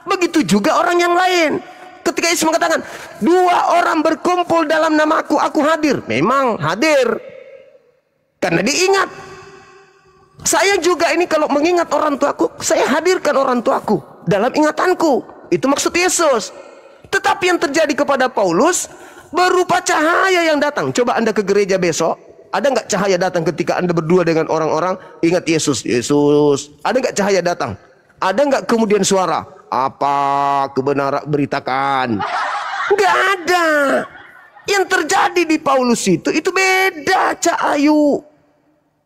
Begitu juga orang yang lain. Ketika Yesus mengatakan, 2 orang berkumpul dalam namaku, aku hadir. Memang hadir. Karena diingat. Saya juga ini kalau mengingat orang tuaku, saya hadirkan orang tuaku dalam ingatanku. Itu maksud Yesus. Tetapi yang terjadi kepada Paulus berupa cahaya yang datang. Coba Anda ke gereja besok, Ada nggak cahaya datang ketika Anda berdua dengan orang-orang? Ingat Yesus, Yesus. Ada nggak cahaya datang? Ada nggak kemudian suara? Apa kebenaran beritakan? Nggak ada. Yang terjadi di Paulus itu beda, Cak Ayu.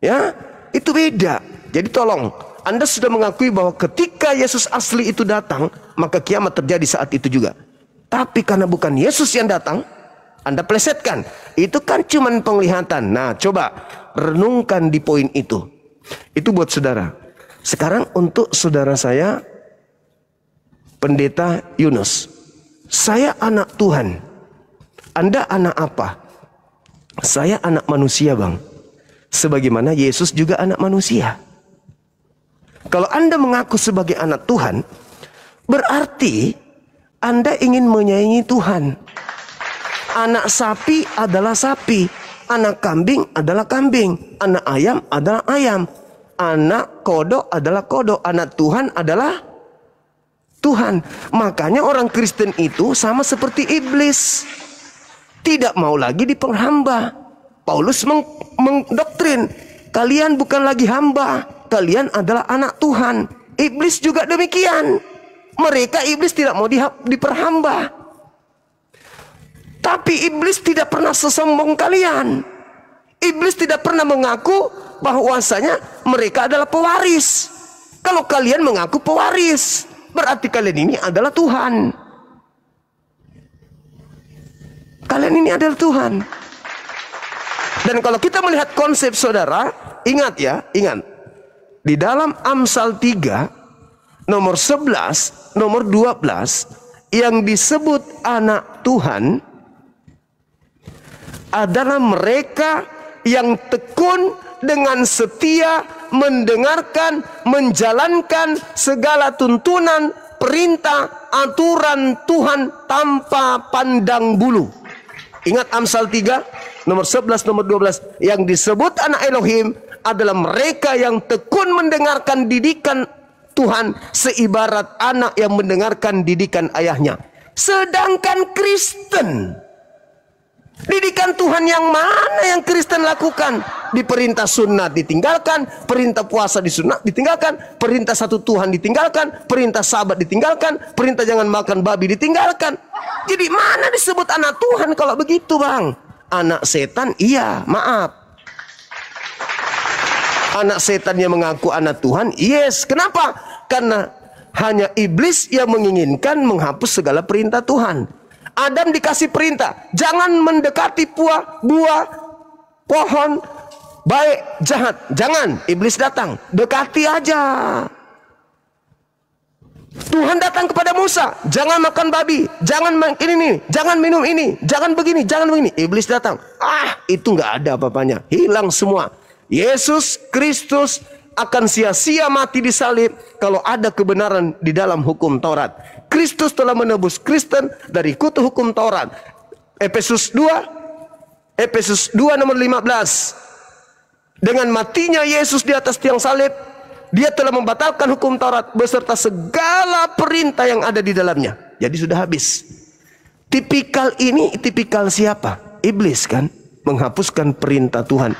Ya, itu beda. Jadi tolong, Anda sudah mengakui bahwa ketika Yesus asli itu datang, maka kiamat terjadi saat itu juga. Tapi karena bukan Yesus yang datang, Anda plesetkan. Itu kan cuman penglihatan. Nah, coba renungkan di poin itu. Itu buat saudara. Sekarang untuk saudara saya, Pendeta Yunus. Saya anak Tuhan. Anda anak apa? Saya anak manusia, Bang. Sebagaimana Yesus juga anak manusia. Kalau Anda mengaku sebagai anak Tuhan, berarti Anda ingin menyaingi Tuhan. Anak sapi adalah sapi, anak kambing adalah kambing, anak ayam adalah ayam, anak kodok adalah kodok, anak Tuhan adalah Tuhan. Makanya orang Kristen itu sama seperti iblis, tidak mau lagi diperhamba. Paulus mendoktrin, kalian bukan lagi hamba, kalian adalah anak Tuhan. Iblis juga demikian. Mereka iblis tidak mau diperhamba. Tapi iblis tidak pernah sesombong kalian. Iblis tidak pernah mengaku bahwasanya mereka adalah pewaris. Kalau kalian mengaku pewaris, berarti kalian ini adalah Tuhan. Kalian ini adalah Tuhan. Dan kalau kita melihat konsep saudara, ingat ya, ingat. Di dalam Amsal 3, nomor 11, nomor 12, yang disebut anak Tuhan adalah mereka yang tekun dengan setia mendengarkan, menjalankan segala tuntunan, perintah, aturan Tuhan tanpa pandang bulu. Ingat Amsal 3, nomor 11, nomor 12. Yang disebut anak Elohim adalah mereka yang tekun mendengarkan didikan Tuhan seibarat anak yang mendengarkan didikan ayahnya. Sedangkan Kristen, didikan Tuhan yang mana yang Kristen lakukan? Di perintah sunat ditinggalkan, perintah puasa ditinggalkan, perintah satu Tuhan ditinggalkan, perintah sabat ditinggalkan, perintah jangan makan babi ditinggalkan. Jadi mana disebut anak Tuhan kalau begitu, Bang? Anak setan, iya, maaf. Anak setan yang mengaku anak Tuhan, yes. Kenapa? Karena hanya iblis yang menginginkan menghapus segala perintah Tuhan. Adam dikasih perintah, jangan mendekati buah pohon baik jahat. Jangan, iblis datang, dekati aja. Tuhan datang kepada Musa, jangan makan babi, jangan ini, jangan minum ini, jangan begini, jangan begini. Iblis datang, itu nggak ada apa-apanya, hilang semua. Yesus Kristus akan sia-sia mati di salib kalau ada kebenaran di dalam hukum Taurat. Kristus telah menebus Kristen dari kutu hukum Taurat. Efesus 2 nomor 15. Dengan matinya Yesus di atas tiang salib, dia telah membatalkan hukum Taurat beserta segala perintah yang ada di dalamnya. Jadi sudah habis. Tipikal ini, tipikal siapa? Iblis kan? Menghapuskan perintah Tuhan.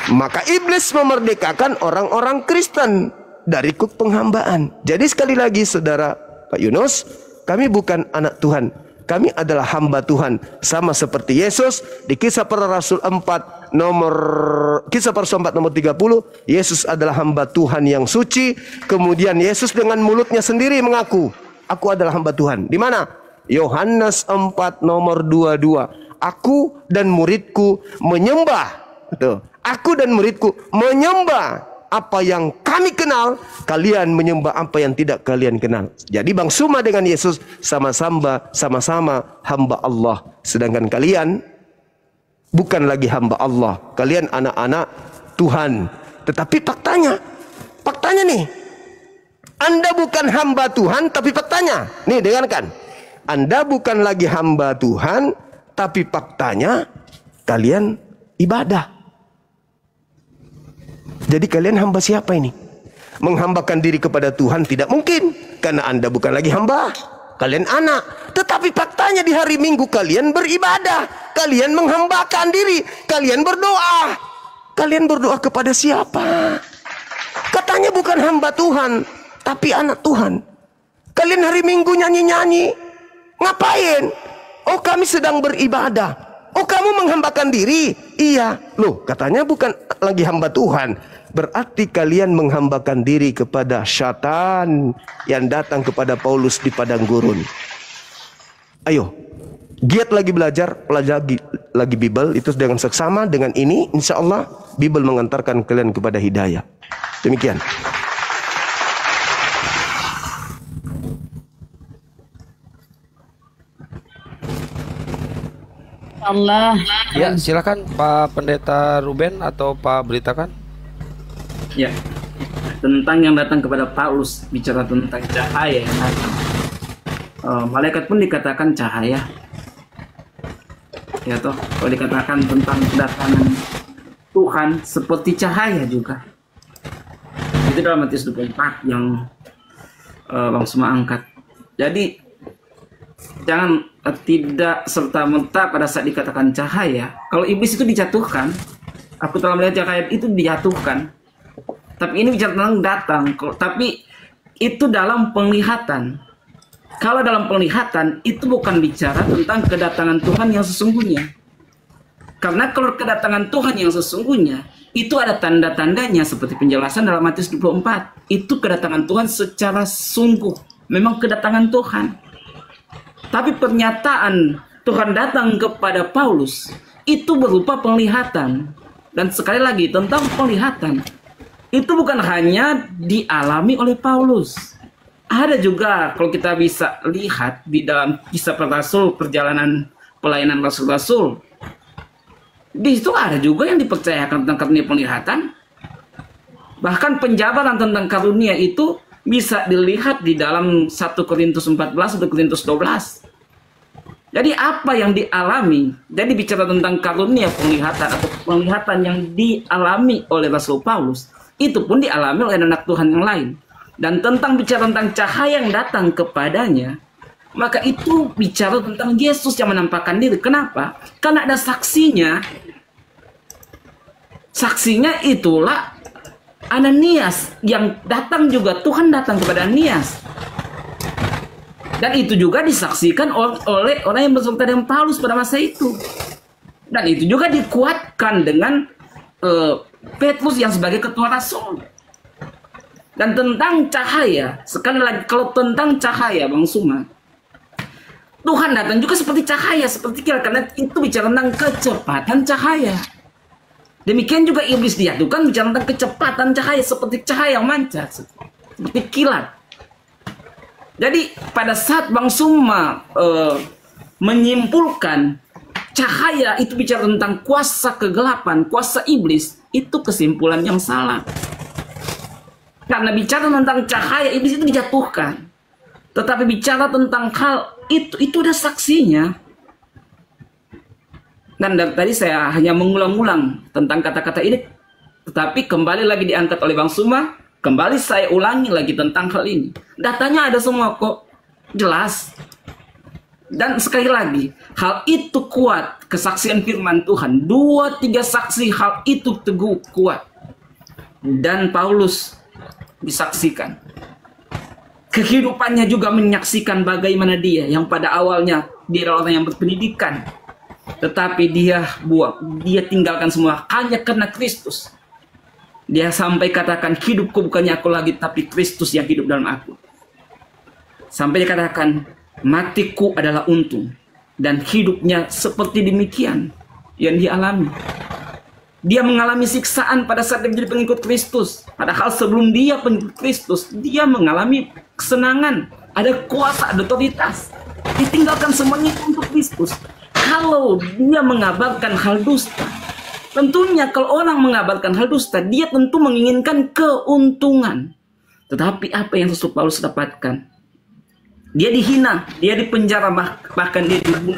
Maka iblis memerdekakan orang-orang Kristen dari kuk penghambaan. Jadi sekali lagi saudara Pak Yunus, kami bukan anak Tuhan, kami adalah hamba Tuhan. Sama seperti Yesus di Kisah Para Rasul 4 nomor 30, Yesus adalah hamba Tuhan yang suci. Kemudian Yesus dengan mulutnya sendiri mengaku, aku adalah hamba Tuhan. Di mana? Yohanes 4 nomor 22. Aku dan muridku menyembah. Tuh. Aku dan muridku menyembah apa yang kami kenal, kalian menyembah apa yang tidak kalian kenal. Jadi Bang Suma dengan Yesus sama-sama hamba Allah. Sedangkan kalian bukan lagi hamba Allah. Kalian anak-anak Tuhan. Tetapi faktanya nih, Anda bukan hamba Tuhan, tapi faktanya, nih dengarkan, Anda bukan lagi hamba Tuhan, tapi faktanya kalian ibadah. Jadi kalian hamba siapa ini? Menghambakan diri kepada Tuhan tidak mungkin, karena Anda bukan lagi hamba, kalian anak. Tetapi faktanya di hari Minggu kalian beribadah, kalian menghambakan diri, kalian berdoa. Kalian berdoa kepada siapa? Katanya bukan hamba Tuhan, tapi anak Tuhan. Kalian hari Minggu nyanyi-nyanyi. Ngapain? Oh, kami sedang beribadah. Oh, kamu menghambakan diri? Iya. Loh, katanya bukan lagi hamba Tuhan. Berarti kalian menghambakan diri kepada syaitan yang datang kepada Paulus di padang gurun. Ayo, giat lagi belajar, pelajari lagi Bible. Itu dengan seksama dengan ini, insya Allah Bible mengantarkan kalian kepada hidayah. Demikian. Allah. Ya, silakan Pak Pendeta Ruben atau Pak Beritakan. Ya, tentang yang datang kepada Paulus, bicara tentang cahaya yang datang. Malaikat pun dikatakan cahaya. Ya toh, kalau dikatakan tentang kedatangan Tuhan seperti cahaya juga. Itu dalam Matius 24 yang Bang Suma angkat. Jadi jangan tidak serta-merta pada saat dikatakan cahaya. Kalau iblis itu dijatuhkan, aku telah melihat cahaya itu dijatuhkan. Tapi ini bicara tentang datang. Tapi itu dalam penglihatan. Kalau dalam penglihatan itu bukan bicara tentang kedatangan Tuhan yang sesungguhnya. Karena kalau kedatangan Tuhan yang sesungguhnya itu ada tanda-tandanya seperti penjelasan dalam Matius 24. Itu kedatangan Tuhan secara sungguh. Memang kedatangan Tuhan. Tapi pernyataan Tuhan datang kepada Paulus itu berupa penglihatan. Dan sekali lagi tentang penglihatan itu bukan hanya dialami oleh Paulus. Ada juga kalau kita bisa lihat di dalam kisah para rasul, perjalanan pelayanan rasul-rasul. Di situ ada juga yang dipercayakan tentang karunia penglihatan. Bahkan penjabaran tentang karunia itu bisa dilihat di dalam 1 Korintus 14 atau Korintus 12. Jadi apa yang dialami, jadi bicara tentang karunia penglihatan atau penglihatan yang dialami oleh Rasul Paulus, itu pun dialami oleh anak Tuhan yang lain. Dan tentang bicara tentang cahaya yang datang kepadanya, maka itu bicara tentang Yesus yang menampakkan diri. Kenapa? Karena ada saksinya. Saksinya itulah Ananias yang datang juga. Tuhan datang kepada Ananias. Dan itu juga disaksikan oleh orang yang beserta dengan Paulus pada masa itu. Dan itu juga dikuatkan dengan Petrus yang sebagai ketua rasul. Dan tentang cahaya, sekali lagi kalau tentang cahaya Bang Suma, Tuhan datang juga seperti cahaya, seperti kilat, karena itu bicara tentang kecepatan cahaya. Demikian juga iblis dijatuhkan bicara tentang kecepatan cahaya, seperti cahaya yang mancar, seperti kilat. Jadi pada saat Bang Suma menyimpulkan cahaya itu bicara tentang kuasa kegelapan, kuasa iblis, itu kesimpulan yang salah. Karena bicara tentang cahaya, iblis itu dijatuhkan. Tetapi bicara tentang hal itu ada saksinya. Dan dari tadi saya hanya mengulang-ulang tentang kata-kata ini. Tetapi kembali lagi diangkat oleh Bang Suma. Kembali saya ulangi lagi tentang hal ini. Datanya ada semua kok. Jelas. Dan sekali lagi, hal itu kuat. Kesaksian firman Tuhan. 2-3 saksi hal itu teguh kuat. Dan Paulus disaksikan. Kehidupannya juga menyaksikan bagaimana dia yang pada awalnya dia adalah orang yang berpendidikan, tetapi dia tinggalkan semua hanya karena Kristus. Dia sampai katakan, hidupku bukannya aku lagi, tapi Kristus yang hidup dalam aku. Sampai dia katakan, matiku adalah untung. Dan hidupnya seperti demikian yang dialami. Dia mengalami siksaan pada saat dia menjadi pengikut Kristus. Padahal sebelum dia pengikut Kristus, dia mengalami kesenangan. Ada kuasa, ada otoritas. Ditinggalkan semuanya untuk Kristus. Kalau dia mengabarkan hal dusta, tentunya kalau orang mengabarkan hal dusta, dia tentu menginginkan keuntungan. Tetapi apa yang Rasul Paulus dapatkan? Dia dihina, dia dipenjara, bahkan dia dibunuh.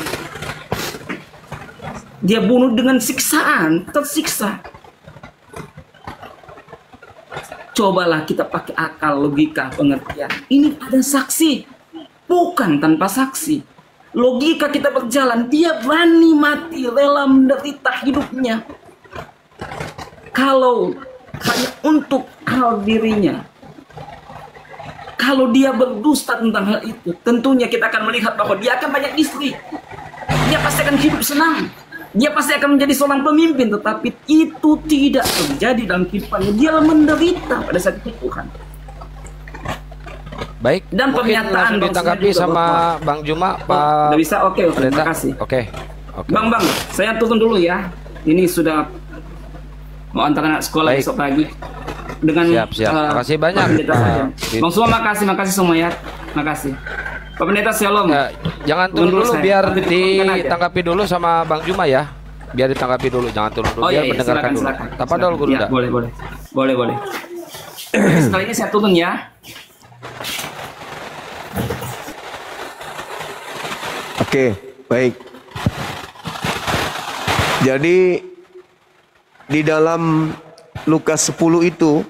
Dia bunuh dengan siksaan, tersiksa. Cobalah kita pakai akal, logika, pengertian. Ini ada saksi, bukan tanpa saksi. Logika kita berjalan, dia berani mati, rela menderita hidupnya. kalau hanya untuk hal dirinya, kalau dia berdusta tentang hal itu, tentunya kita akan melihat bahwa dia akan banyak istri. Dia pasti akan hidup senang. Dia pasti akan menjadi seorang pemimpin. Tetapi itu tidak terjadi dalam kehidupannya. Dia menderita pada saat itu Tuhan. Baik, Dan mungkin pernyataan langsung Bang ditanggapi Suma juga sama bahwa- Bang Juma, Oh, Pak udah bisa? Oke, Pendeta. terima kasih. Oke. Bang, saya turun dulu ya. Ini sudah mau antar anak sekolah Baik. besok pagi. Dengan Siap. Makasih banyak, Pak Pendeta Pak. saja. Bang Suma, makasih semua ya. Makasih. Pak Pendeta, shalom. Jangan turun Menurut dulu, saya, biar nanti diturunkan aja. ditanggapi dulu sama Bang Juma ya. Biar ditanggapi dulu, jangan turun dulu, Oh biar iya, mendengarkan dulu. silakan. Tapadol Guru Ya, Unda. boleh. Sekali ini saya turun ya. Oke, baik. Jadi di dalam Lukas 10 itu